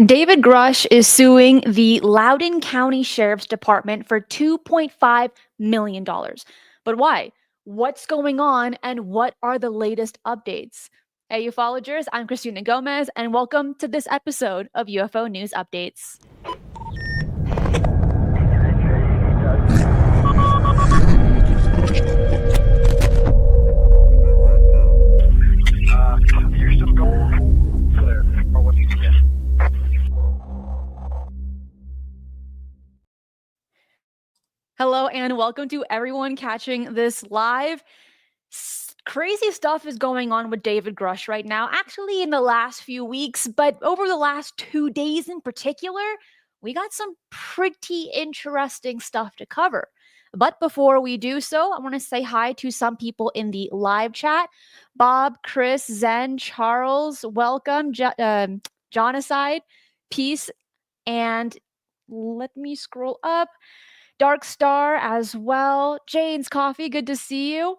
David Grusch is suing the Loudoun County Sheriff's Department for $2.5 million. But why? What's going on and what are the latest updates? Hey, ufologers, I'm Cristina Gomez, and welcome to this episode of UFO News Updates. You're still going clear. Or what do you suggest? Hello, and welcome to everyone catching this live. Crazy stuff is going on with David Grusch right now, actually, in the last few weeks, but over the last 2 days in particular, we got some pretty interesting stuff to cover. But before we do so, I want to say hi to some people in the live chat. Bob, Chris, Zen, Charles, welcome. Jonocide, peace, and let me scroll up. Dark Star as well. Jane's Coffee, good to see you.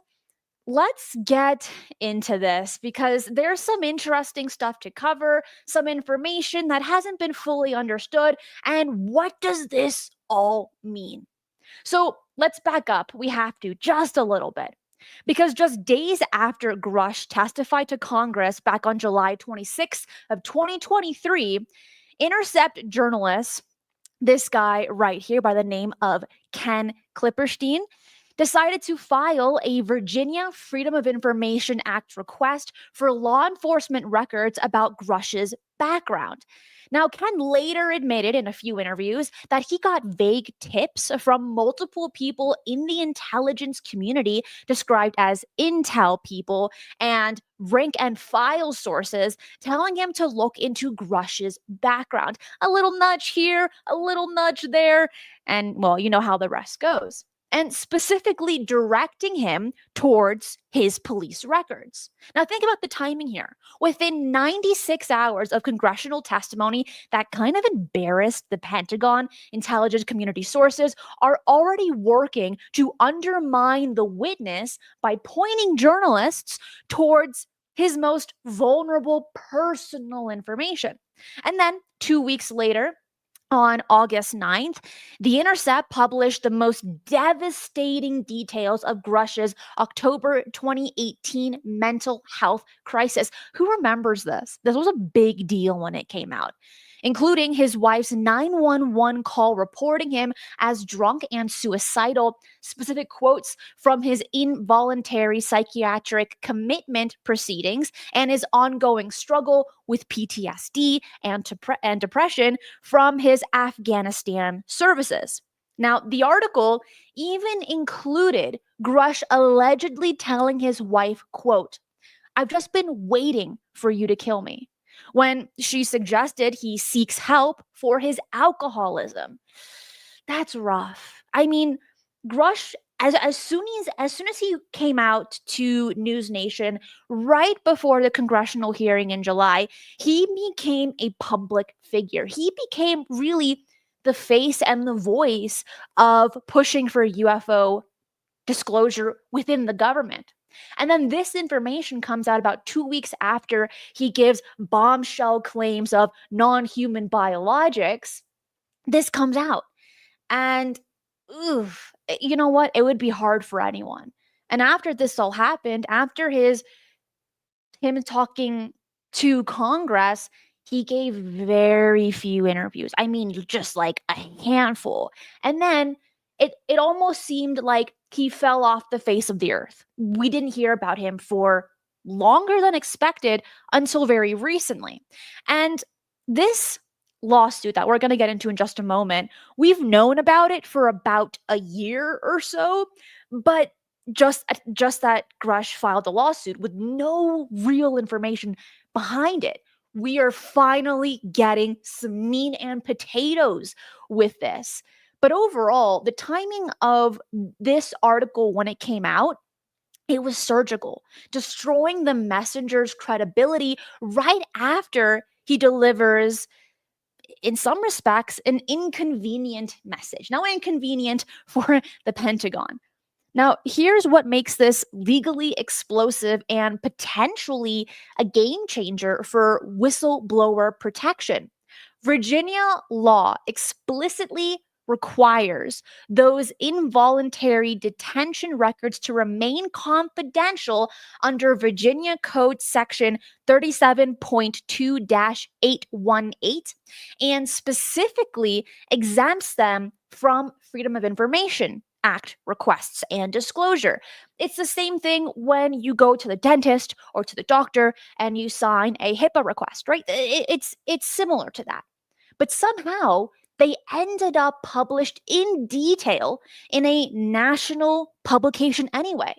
Let's get into this because there's some interesting stuff to cover, some information that hasn't been fully understood, and what does this all mean? So let's back up. We have to just a little bit. Because just days after Grusch testified to Congress back on July 26th of 2023, Intercept journalists, this guy right here by the name of Ken Klipperstein, decided to file a Virginia Freedom of Information Act request for law enforcement records about Grusch's background. Now, Ken later admitted in a few interviews that he got vague tips from multiple people in the intelligence community, described as intel people and rank and file sources, telling him to look into Grusch's background. A little nudge here, a little nudge there, and well, you know how the rest goes. And specifically directing him towards his police records. Now, think about the timing here. Within 96 hours of congressional testimony that kind of embarrassed the Pentagon, intelligence community sources are already working to undermine the witness by pointing journalists towards his most vulnerable personal information. And then 2 weeks later, on August 9th, The Intercept published the most devastating details of Grusch's October 2018 mental health crisis. Who remembers this? This was a big deal when it came out, including his wife's 911 call reporting him as drunk and suicidal, specific quotes from his involuntary psychiatric commitment proceedings, and his ongoing struggle with PTSD and depression from his Afghanistan services. Now, the article even included Grusch allegedly telling his wife, quote, "I've just been waiting for you to kill me," when she suggested he seeks help for his alcoholism. That's rough. I mean, Grusch, as soon as he came out to News Nation right before the congressional hearing in July, he became a public figure. He became really the face and the voice of pushing for UFO disclosure within the government. And then this information comes out about 2 weeks after he gives bombshell claims of non-human biologics. This comes out. And you know what? It would be hard for anyone. And after this all happened, after him talking to Congress, he gave very few interviews. I mean, just like a handful. And then it almost seemed like he fell off the face of the earth. We didn't hear about him for longer than expected until very recently. And this lawsuit that we're going to get into in just a moment, we've known about it for about a year or so, but just that Grusch filed a lawsuit with no real information behind it. We are finally getting some meat and potatoes with this. But overall, the timing of this article when it came out, it was surgical, destroying the messenger's credibility right after he delivers, in some respects, an inconvenient message. Now, inconvenient for the Pentagon. Now, here's what makes this legally explosive and potentially a game changer for whistleblower protection. Virginia law explicitly requires those involuntary detention records to remain confidential under Virginia Code Section 37.2-818 and specifically exempts them from Freedom of Information Act requests and disclosure. It's the same thing when you go to the dentist or to the doctor and you sign a HIPAA request, right? It's similar to that. But somehow they ended up published in detail in a national publication anyway.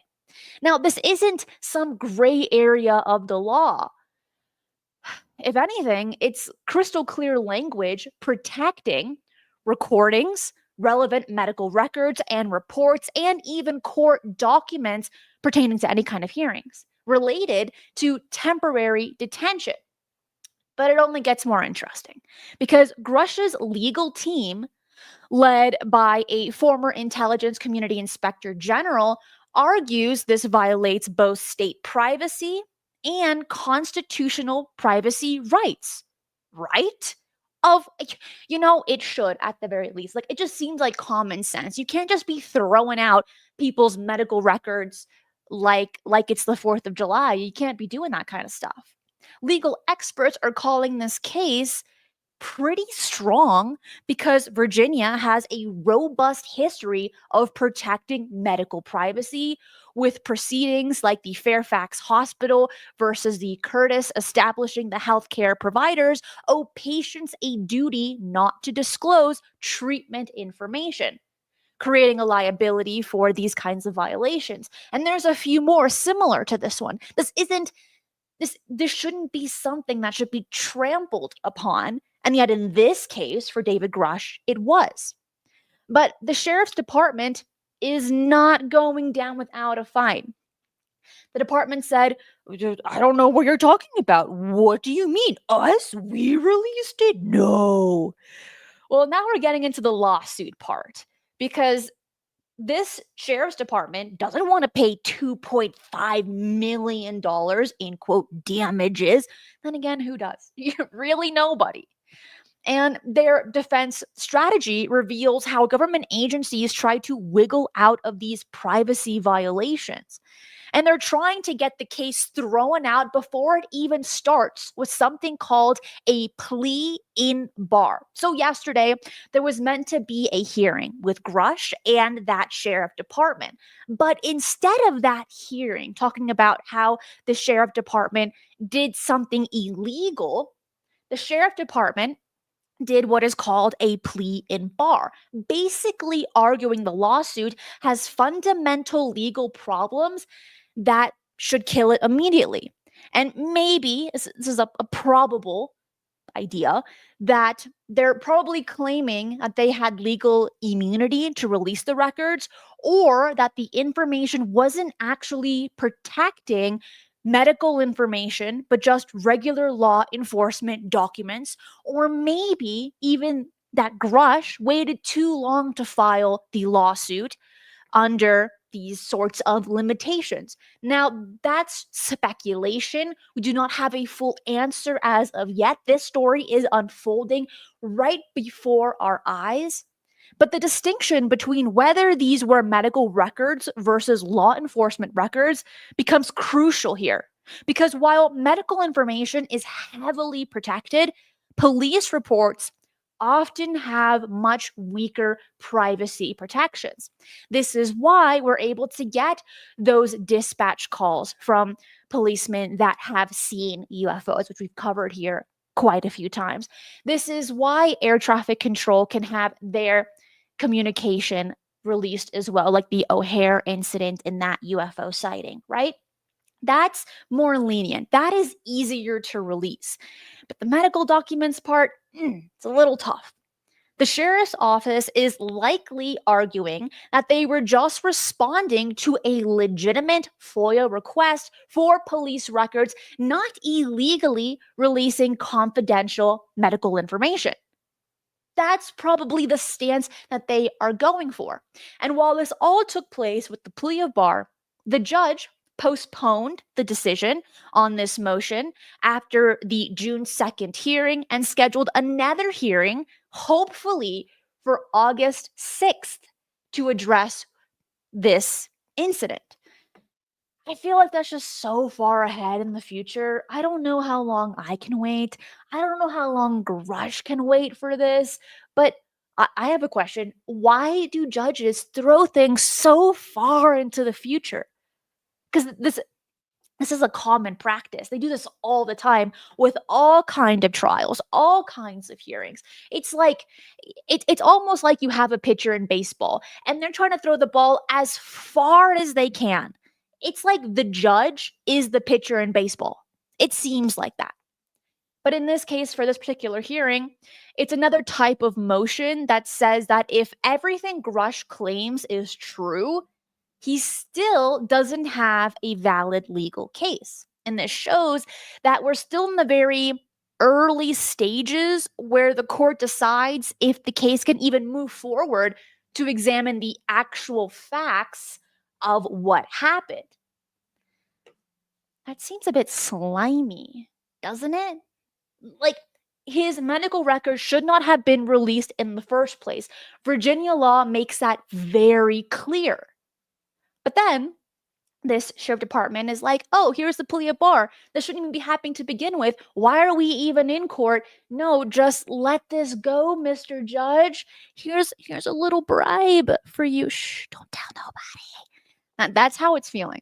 Now, this isn't some gray area of the law. If anything, it's crystal clear language protecting recordings, relevant medical records and reports, and even court documents pertaining to any kind of hearings related to temporary detention. But it only gets more interesting because Grusch's legal team, led by a former intelligence community inspector general, argues this violates both state privacy and constitutional privacy rights. Right? Of it should at the very least. Like it just seems like common sense. You can't just be throwing out people's medical records like it's the 4th of July. You can't be doing that kind of stuff. Legal experts are calling this case pretty strong because Virginia has a robust history of protecting medical privacy, with proceedings like the Fairfax Hospital versus the Curtis establishing the healthcare providers owe patients a duty not to disclose treatment information, creating a liability for these kinds of violations. And there's a few more similar to this one. This shouldn't be something that should be trampled upon. And yet, in this case, for David Grusch, it was. But the sheriff's department is not going down without a fight. The department said, I don't know what you're talking about. What do you mean? Us? We released it? No. Well, now we're getting into the lawsuit part because this sheriff's department doesn't want to pay $2.5 million in quote damages. Then again, who does? Really nobody. And their defense strategy reveals how government agencies try to wiggle out of these privacy violations. And they're trying to get the case thrown out before it even starts with something called a plea in bar. So yesterday, there was meant to be a hearing with Grusch and that sheriff department. But instead of that hearing, talking about how the sheriff department did something illegal, the sheriff department did what is called a plea in bar, basically arguing the lawsuit has fundamental legal problems that should kill it immediately. And maybe this is a probable idea that they're probably claiming that they had legal immunity to release the records, or that the information wasn't actually protecting medical information, but just regular law enforcement documents, or maybe even that Grusch waited too long to file the lawsuit under these sorts of limitations. Now, that's speculation. We do not have a full answer as of yet. This story is unfolding right before our eyes. But the distinction between whether these were medical records versus law enforcement records becomes crucial here. Because while medical information is heavily protected, police reports often have much weaker privacy protections. This is why we're able to get those dispatch calls from policemen that have seen UFOs, which we've covered here quite a few times. This is why air traffic control can have their communication released as well, like the O'Hare incident in that UFO sighting, right? That's more lenient. That is easier to release. But the medical documents part, it's a little tough. The sheriff's office is likely arguing that they were just responding to a legitimate FOIA request for police records, not illegally releasing confidential medical information. That's probably the stance that they are going for. And while this all took place with the plea of bar, the judge postponed the decision on this motion after the June 2nd hearing and scheduled another hearing, hopefully for August 6th, to address this incident. I feel like that's just so far ahead in the future. I don't know how long I can wait. I don't know how long Grusch can wait for this, but I have a question. Why do judges throw things so far into the future? Because this is a common practice. They do this all the time with all kind of trials, all kinds of hearings. It's like it's almost like you have a pitcher in baseball and they're trying to throw the ball as far as they can. It's like the judge is the pitcher in baseball. It seems like that. But in this case, for this particular hearing, it's another type of motion that says that if everything Grusch claims is true, he still doesn't have a valid legal case. And this shows that we're still in the very early stages where the court decides if the case can even move forward to examine the actual facts of what happened. That seems a bit slimy, doesn't it? Like, his medical records should not have been released in the first place. Virginia law makes that very clear. But then this sheriff department is like, oh, here's the plea of bar. This shouldn't even be happening to begin with. Why are we even in court? No, just let this go, Mr. Judge. Here's a little bribe for you. Shh, don't tell nobody. That's how it's feeling.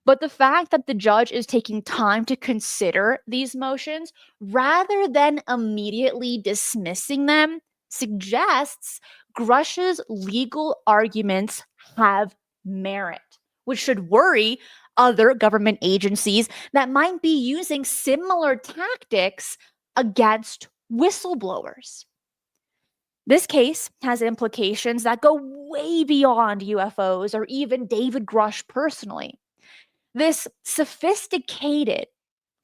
But the fact that the judge is taking time to consider these motions rather than immediately dismissing them suggests Grusch's legal arguments have merit, which should worry other government agencies that might be using similar tactics against whistleblowers. This case has implications that go way beyond UFOs or even David Grusch personally. This sophisticated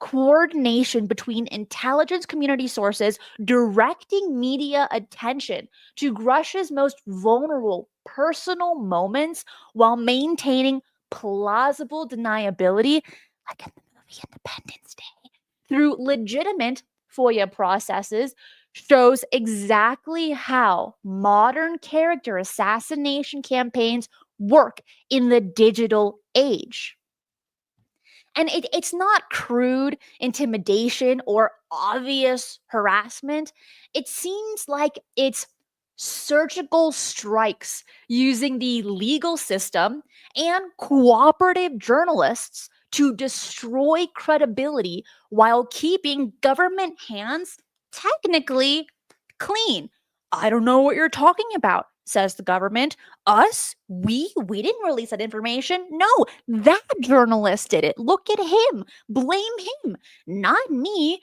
coordination between intelligence community sources directing media attention to Grusch's most vulnerable personal moments while maintaining plausible deniability, like in the movie Independence Day, through legitimate FOIA processes shows exactly how modern character assassination campaigns work in the digital age. And it's not crude intimidation or obvious harassment. It seems like it's surgical strikes using the legal system and cooperative journalists to destroy credibility while keeping government hands technically clean. I don't know what you're talking about, says the government. Us? We didn't release that information. No, that journalist did it. Look at him. Blame him, not me.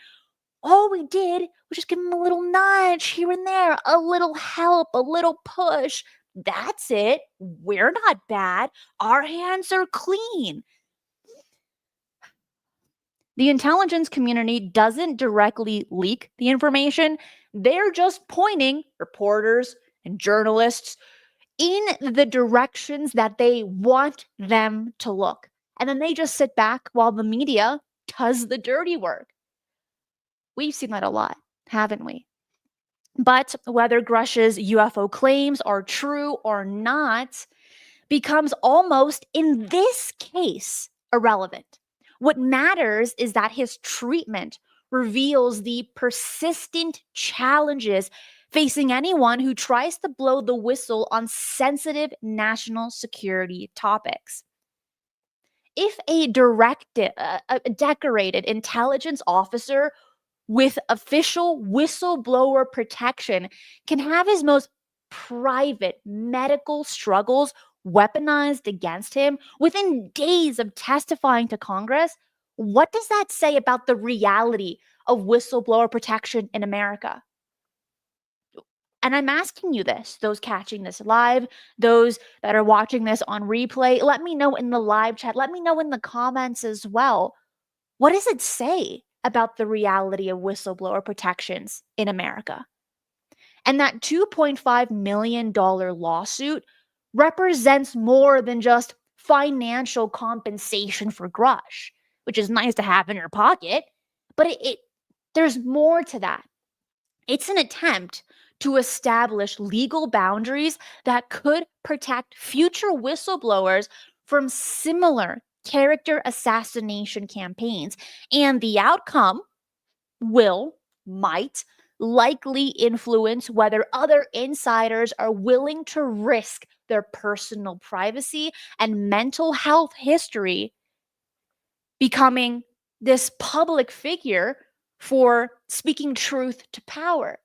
All we did was just give him a little nudge here and there, a little help, a little push. That's it. We're not bad. Our hands are clean. The intelligence community doesn't directly leak the information. They're just pointing reporters and journalists in the directions that they want them to look. And then they just sit back while the media does the dirty work. We've seen that a lot, haven't we? But whether Grusch's UFO claims are true or not becomes almost, in this case, irrelevant. What matters is that his treatment reveals the persistent challenges facing anyone who tries to blow the whistle on sensitive national security topics. If a decorated intelligence officer with official whistleblower protection can have his most private medical struggles weaponized against him within days of testifying to Congress, what does that say about the reality of whistleblower protection in America? And I'm asking you this, those catching this live, those that are watching this on replay, let me know in the live chat, let me know in the comments as well. What does it say about the reality of whistleblower protections in America? And that $2.5 million lawsuit represents more than just financial compensation for Grusch, which is nice to have in your pocket, but there's more to that. It's an attempt to establish legal boundaries that could protect future whistleblowers from similar character assassination campaigns. And the outcome might likely influence whether other insiders are willing to risk their personal privacy and mental health history becoming this public figure for speaking truth to power.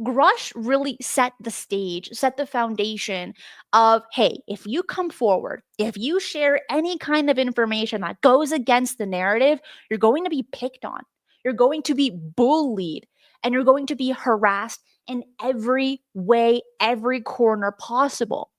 Grusch really set the stage, set the foundation of, hey, if you come forward, if you share any kind of information that goes against the narrative, you're going to be picked on, you're going to be bullied, and you're going to be harassed in every way, every corner possible.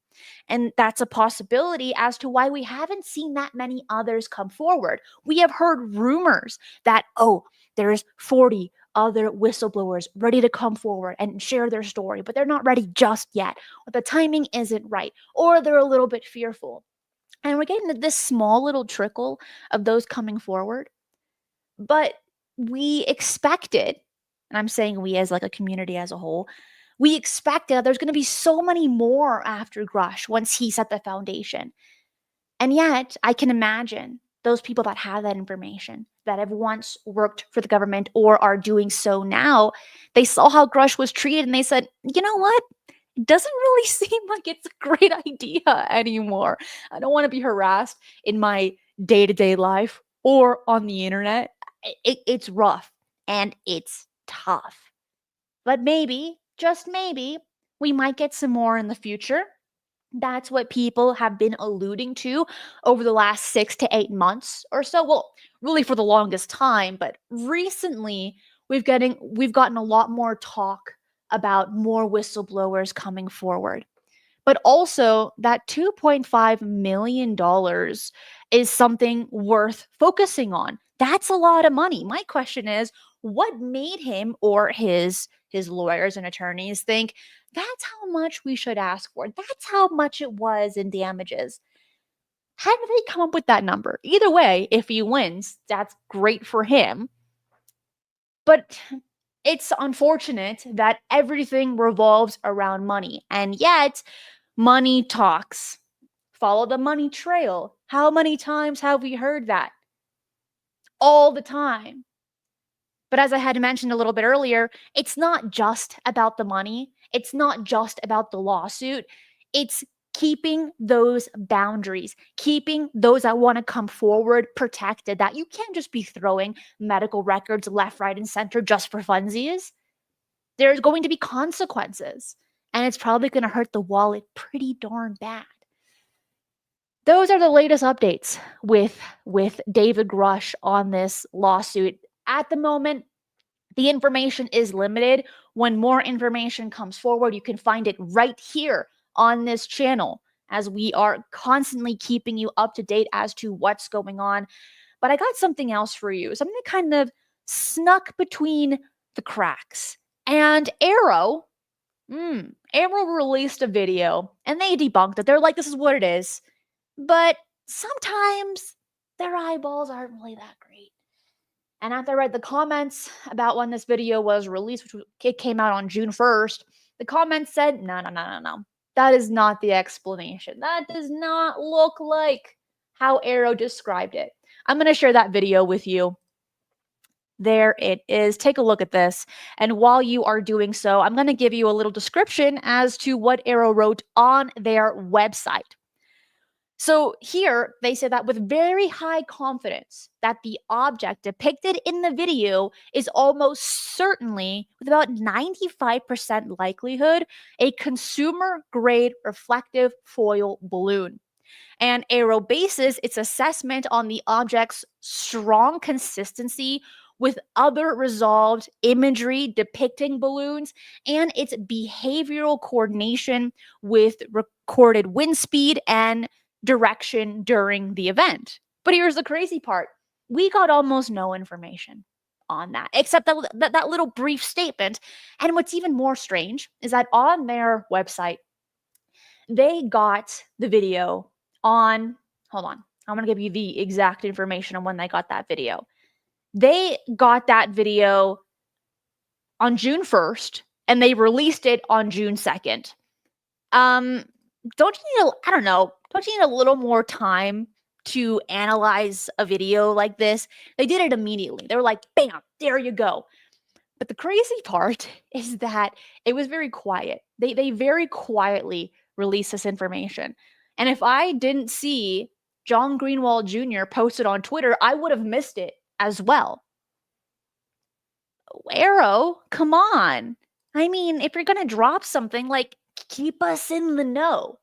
And that's a possibility as to why we haven't seen that many others come forward. We have heard rumors that, oh, there's 40 other whistleblowers ready to come forward and share their story, but they're not ready just yet, or the timing isn't right, or they're a little bit fearful. And we're getting this small little trickle of those coming forward. But we expected, and I'm saying we as like a community as a whole, we expected there's going to be so many more after Grusch once he set the foundation. And yet, I can imagine those people that have that information, that have once worked for the government or are doing so now, they saw how Grusch was treated and they said, you know what? It doesn't really seem like it's a great idea anymore. I don't want to be harassed in my day to day life or on the internet. It's rough and it's tough. But maybe, just maybe, we might get some more in the future. That's what people have been alluding to over the last 6 to 8 months or so. Well, really for the longest time, but recently we've gotten a lot more talk about more whistleblowers coming forward. But also that $2.5 million is something worth focusing on. That's a lot of money. My question is, what made him or his lawyers and attorneys think that's how much we should ask for? That's how much it was in damages. How did they come up with that number? Either way, if he wins, that's great for him. But it's unfortunate that everything revolves around money. And yet, money talks. Follow the money trail. How many times have we heard that? All the time. But as I had mentioned a little bit earlier, it's not just about the money. It's not just about the lawsuit. It's keeping those boundaries, keeping those that want to come forward protected, that you can't just be throwing medical records left, right, and center just for funsies. There's going to be consequences, and it's probably going to hurt the wallet pretty darn bad. Those are the latest updates with David Grusch on this lawsuit. At the moment, the information is limited. When more information comes forward, you can find it right here on this channel, as we are constantly keeping you up to date as to what's going on. But I got something else for you, something that kind of snuck between the cracks. And AARO released a video and they debunked it. They're like, this is what it is. But sometimes their eyeballs aren't really that great. And after I read the comments about when this video was released, which it came out on June 1st, the comments said, no. That is not the explanation. That does not look like how AARO described it. I'm going to share that video with you. There it is. Take a look at this. And while you are doing so, I'm going to give you a little description as to what AARO wrote on their website. So here they say that with very high confidence that the object depicted in the video is almost certainly, with about 95% likelihood, a consumer grade reflective foil balloon. And AARO bases its assessment on the object's strong consistency with other resolved imagery depicting balloons and its behavioral coordination with recorded wind speed and direction during the event. But here's the crazy part. We got almost no information on that, except that little brief statement. And what's even more strange is that on their website, they got the video on, hold on. I'm going to give you the exact information on when they got that video. They got that video on June 1st and they released it on June 2nd. Don't you need, I don't know, don't you need a little more time to analyze a video like this? They did it immediately. They were like, bam, there you go. But the crazy part is that it was very quiet. They very quietly released this information. And if I didn't see John Greenwald Jr. posted on Twitter, I would have missed it as well. AARO, come on. I mean, if you're going to drop something, like, keep us in the know.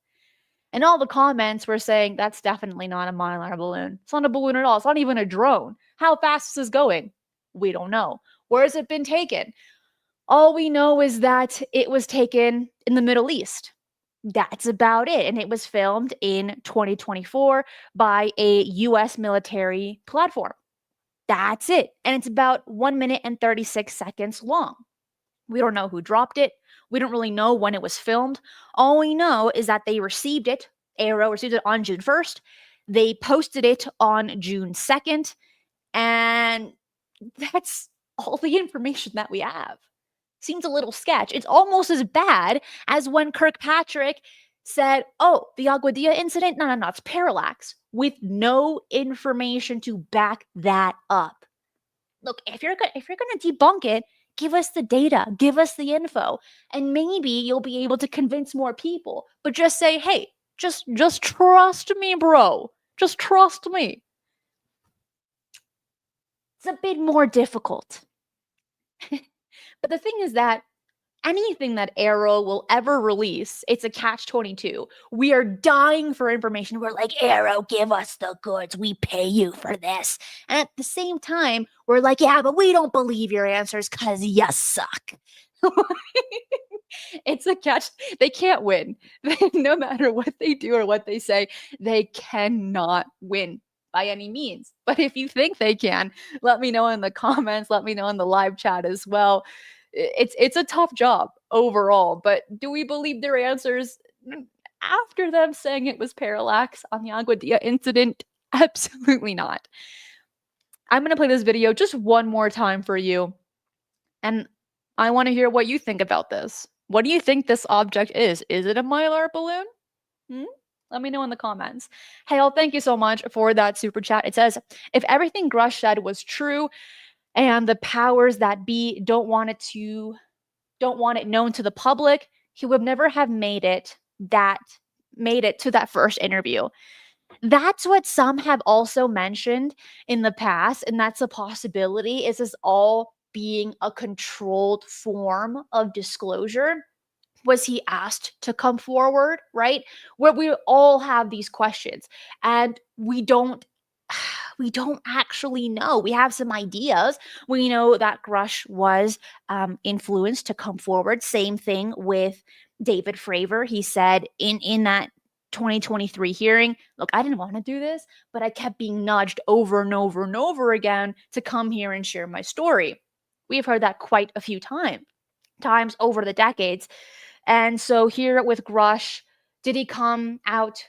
And all the comments were saying, that's definitely not a Mylar balloon. It's not a balloon at all. It's not even a drone. How fast is this going? We don't know. Where has it been taken? All we know is that it was taken in the Middle East. That's about it. And it was filmed in 2024 by a US military platform. That's it. And it's about 1 minute and 36 seconds long. We don't know who dropped it. We don't really know when it was filmed. All we know is that they received it. AARO received it on June 1st. They posted it on June 2nd. And that's all the information that we have. Seems a little sketch. It's almost as bad as when Kirkpatrick said, oh, the Aguadilla incident? No, it's parallax, with no information to back that up. Look, if you're going to debunk it, give us the data, give us the info, and maybe you'll be able to convince more people. But just say, hey, just trust me, bro. Just trust me. It's a bit more difficult. But the thing is that anything that AARO will ever release, it's a catch-22. We are dying for information. We're like, AARO, give us the goods. We pay you for this. And at the same time, we're like, yeah, but we don't believe your answers because you suck. It's a catch. They can't win. No matter what they do or what they say, they cannot win by any means. But if you think they can, let me know in the comments. Let me know in the live chat as well. It's a tough job overall, but do we believe their answers after them saying it was parallax on the Aguadilla incident? Absolutely not. I'm going to play this video just one more time for you, and I want to hear what you think about this. What do you think this object is? Is it a Mylar balloon? Let me know in the comments. Hale, thank you so much for that super chat. It says, if everything Grusch said was true and the powers that be don't want it known to the public, he would never have made it to that first interview. That's what some have also mentioned in the past, and that's a possibility. Is this all being a controlled form of disclosure? Was he asked to come forward, right? Where we all have these questions and we don't actually know. We have some ideas. We know that Grusch was influenced to come forward. Same thing with David Fravor. He said in that 2023 hearing, look, I didn't want to do this, but I kept being nudged over and over and over again to come here and share my story. We've heard that quite a few times over the decades. And so here with Grusch, did he come out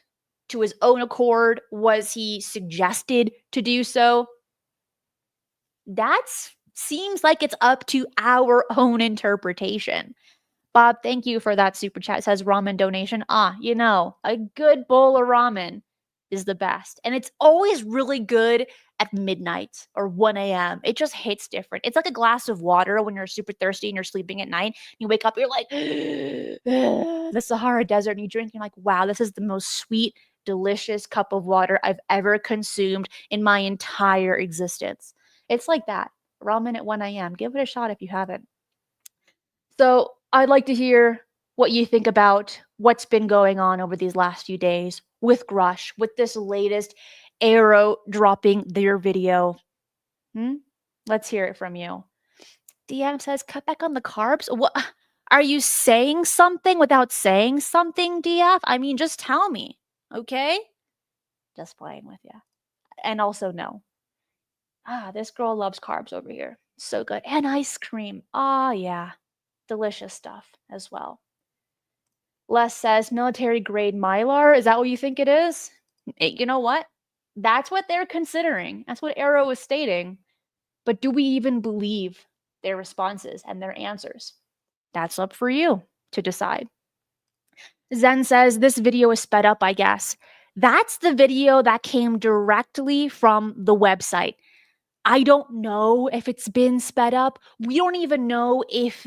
to his own accord? Was he suggested to do so? That seems like it's up to our own interpretation. Bob, thank you for that super chat. It says ramen donation. A good bowl of ramen is the best. And it's always really good at midnight or 1 a.m. It just hits different. It's like a glass of water when you're super thirsty and you're sleeping at night. You wake up, you're like, the Sahara Desert, and you drink, you're like, wow, this is the most sweet, delicious cup of water I've ever consumed in my entire existence. It's like that. Ramen at 1 a.m. Give it a shot if you haven't. So I'd like to hear what you think about what's been going on over these last few days with Grusch, with this latest AARO dropping their video. Let's hear it from you. DM says, cut back on the carbs. What? Are you saying something without saying something, DF? I mean, just tell me, okay? Just playing with you. And also, no. This girl loves carbs over here. So good. And ice cream. Yeah. Delicious stuff as well. Les says, military grade Mylar. Is that what you think it is? You know what? That's what they're considering. That's what AARO is stating. But do we even believe their responses and their answers? That's up for you to decide. Zen says this video is sped up, I guess. That's the video that came directly from the website. I don't know if it's been sped up. We don't even know if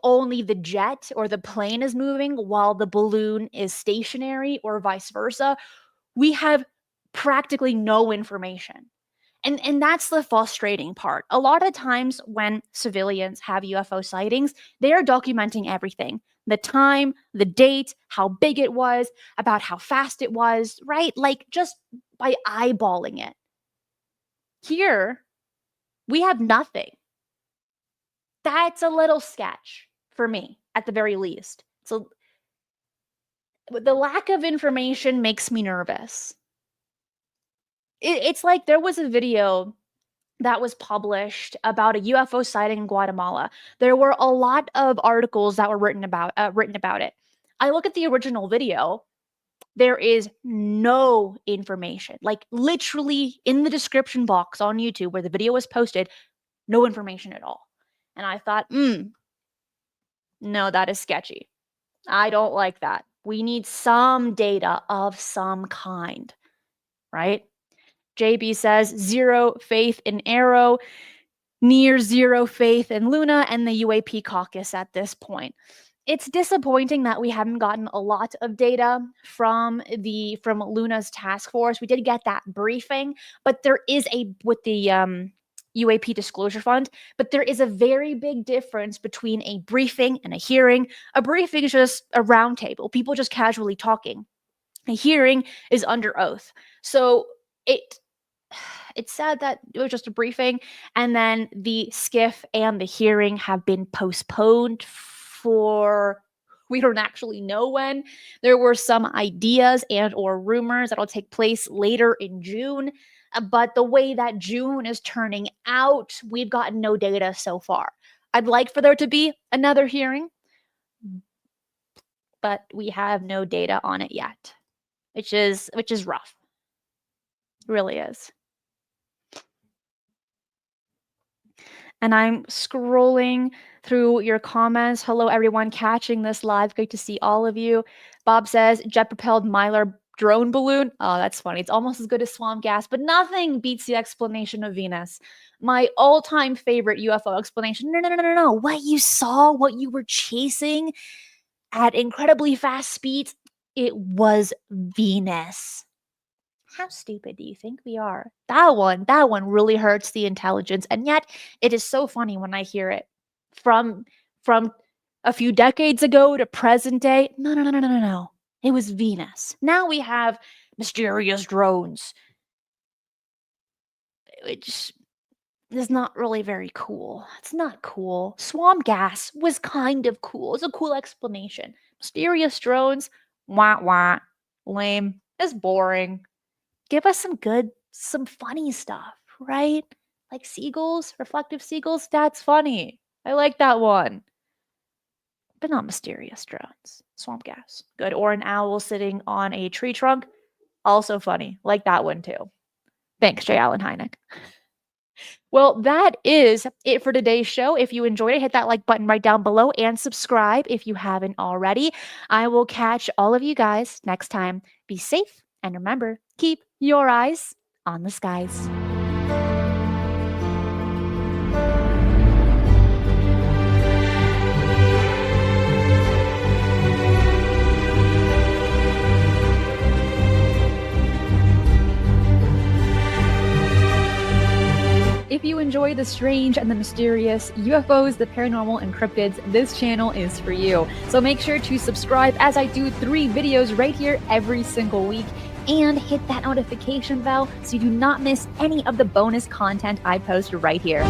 only the jet or the plane is moving while the balloon is stationary or vice versa. We have practically no information. And that's the frustrating part. A lot of times when civilians have UFO sightings, they are documenting everything. The time, the date, how big it was, about how fast it was, right? Like just by eyeballing it. Here, we have nothing. That's a little sketch for me, at the very least. So the lack of information makes me nervous. It's like there was a video that was published about a UFO sighting in Guatemala. There were a lot of articles that were written about it. I look at the original video. There is no information. Like literally in the description box on YouTube where the video was posted, no information at all. And I thought, no, that is sketchy. I don't like that. We need some data of some kind, right? JB says zero faith in AARO, near zero faith in Luna and the UAP caucus at this point. It's disappointing that we haven't gotten a lot of data from Luna's task force. We did get that briefing, but there is with the UAP disclosure fund, but there is a very big difference between a briefing and a hearing. A briefing is just a roundtable, people just casually talking. A hearing is under oath. So it's sad that it was just a briefing, and then the skiff and the hearing have been postponed for we don't actually know when. There were some ideas and or rumors that'll take place later in June, but the way that June is turning out, we've gotten no data so far. I'd like for there to be another hearing, but we have no data on it yet, which is rough. It really is. And I'm scrolling through your comments. Hello, everyone catching this live. Great to see all of you. Bob says, jet-propelled Mylar drone balloon. Oh, that's funny. It's almost as good as swamp gas, but nothing beats the explanation of Venus. My all-time favorite UFO explanation. No. What you saw, what you were chasing at incredibly fast speeds, it was Venus. How stupid do you think we are? That one really hurts the intelligence. And yet it is so funny when I hear it from a few decades ago to present day. No. It was Venus. Now we have mysterious drones. It just is not really very cool. It's not cool. Swamp gas was kind of cool. It's a cool explanation. Mysterious drones, wah. Lame. It's boring. Give us some funny stuff, right? Like seagulls, reflective seagulls. That's funny. I like that one. But not mysterious drones. Swamp gas. Good. Or an owl sitting on a tree trunk. Also funny. Like that one too. Thanks, J. Allen Hynek. Well, that is it for today's show. If you enjoyed it, hit that like button right down below and subscribe if you haven't already. I will catch all of you guys next time. Be safe and remember, keep your eyes on the skies. If you enjoy the strange and the mysterious, UFOs, the paranormal, and cryptids, this channel is for you. So make sure to subscribe as I do 3 videos right here every single week, and hit that notification bell so you do not miss any of the bonus content I post right here.